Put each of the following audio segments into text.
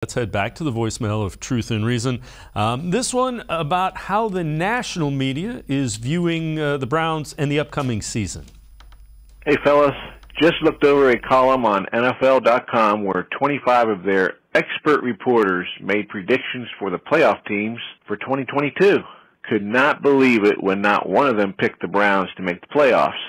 Let's head back to the voicemail of Truth and Reason. This one about how the national media is viewing the Browns and the upcoming season. Hey, fellas. Just looked over a column on NFL.com where 25 of their expert reporters made predictions for the playoff teams for 2022. Could not believe it when not one of them picked the Browns to make the playoffs.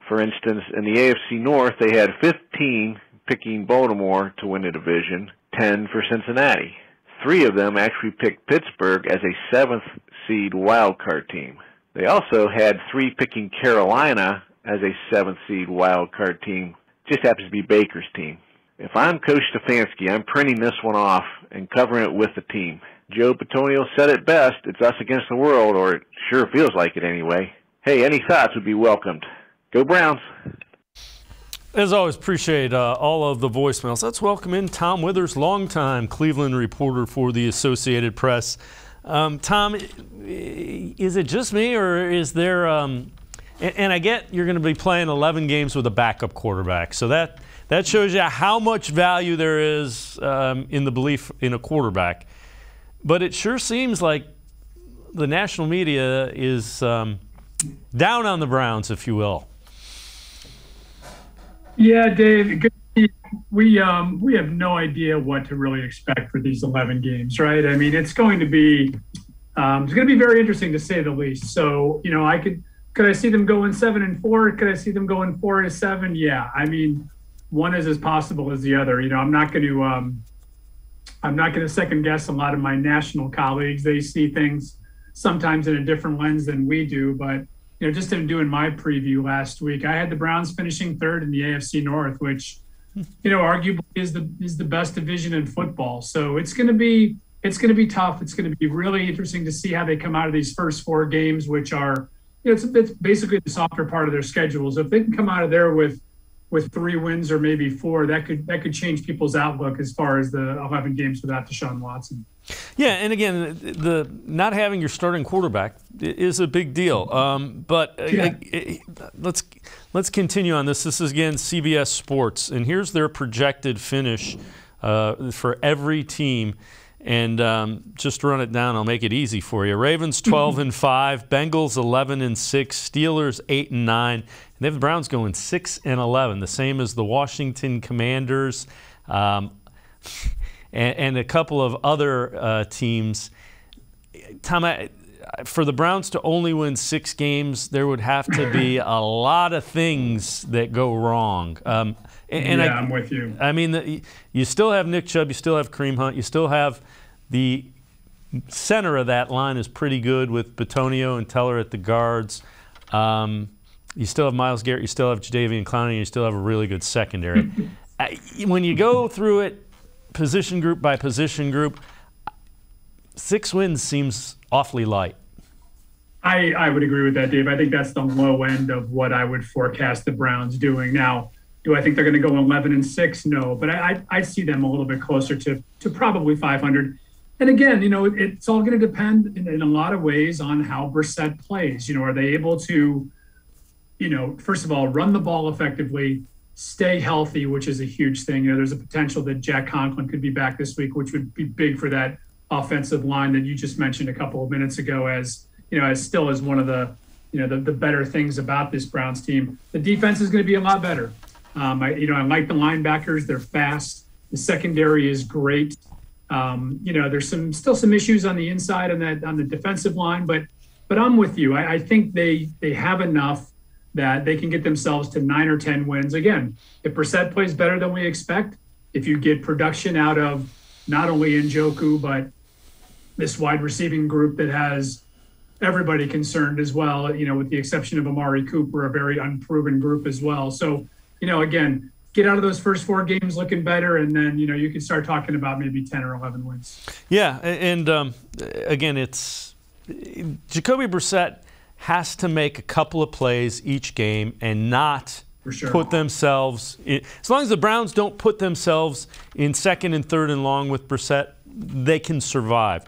For instance, in the AFC North, they had 15 picking Baltimore to win the division, 10 for Cincinnati. 3 of them actually picked Pittsburgh as a 7th seed wildcard team. They also had 3 picking Carolina as a 7th seed wildcard team. Just happens to be Baker's team. If I'm Coach Stefanski, I'm printing this one off and covering it with the team. Joe Patonio said it best, it's us against the world, or it sure feels like it anyway. Hey, any thoughts would be welcomed. Go Browns! As always, appreciate all of the voicemails. Let's welcome in Tom Withers, longtime Cleveland reporter for the Associated Press. Tom, is it just me, or is there and I get you're going to be playing 11 games with a backup quarterback, so that shows you how much value there is in the belief in a quarterback. But it sure seems like the national media is down on the Browns, if you will. Yeah, Dave, we have no idea what to really expect for these 11 games, right? I mean, it's going to be very interesting to say the least. So, you know, could I see them going 7-4? Could I see them going 4-7? Yeah, I mean, one is as possible as the other. You know, I'm not going to second guess a lot of my national colleagues. They see things sometimes in a different lens than we do, but you know, just in doing my preview last week, I had the Browns finishing 3rd in the AFC North, which, you know, arguably is the best division in football. So it's going to be tough. It's going to be really interesting to see how they come out of these first 4 games, which are, you know, it's basically the softer part of their schedule. So if they can come out of there with 3 wins or maybe 4, that could change people's outlook as far as the 11 games without Deshaun Watson. Yeah, and again, the not having your starting quarterback is a big deal. But let's continue on this. This is again CBS Sports, and here's their projected finish for every team. And just to run it down, I'll make it easy for you. Ravens 12-5, Bengals 11-6, Steelers 8-9, and they have the Browns going 6-11, the same as the Washington Commanders. And a couple of other teams. Tom, for the Browns to only win 6 games, there would have to be a lot of things that go wrong. I'm with you. I mean, you still have Nick Chubb, you still have Kareem Hunt, you still have the center of that line is pretty good with Patonio and Teller at the guards. You still have Myles Garrett, you still have Jadeveon Clowney, you still have a really good secondary. When you go through it, position group by position group, 6 wins seems awfully light. I would agree with that, Dave. I think that's the low end of what I would forecast the Browns doing. Now, do I think they're going to go 11-6? No, but I see them a little bit closer to probably 500. And again, you know, it's all going to depend in a lot of ways on how Brissett plays. You know, are they able to, you know, first of all, run the ball effectively, stay healthy, which is a huge thing. You know, there's a potential that Jack Conklin could be back this week, which would be big for that offensive line that you just mentioned a couple of minutes ago as, you know, as one of the, you know, the better things about this Browns team. The defense is going to be a lot better. I like the linebackers. They're fast. The secondary is great. You know, there's still some issues on the inside on the defensive line, but I'm with you. I think they have enough that they can get themselves to 9 or 10 wins. Again, if Brissett plays better than we expect, if you get production out of not only Njoku, but this wide receiving group that has everybody concerned as well, you know, with the exception of Amari Cooper, a very unproven group as well. So, you know, again, get out of those first 4 games looking better, and then, you know, you can start talking about maybe 10 or 11 wins. Yeah, and again, it's Jacoby Brissett has to make a couple of plays each game and not put themselves in, as long as the Browns don't put themselves in 2nd and 3rd and long with Brissett, they can survive.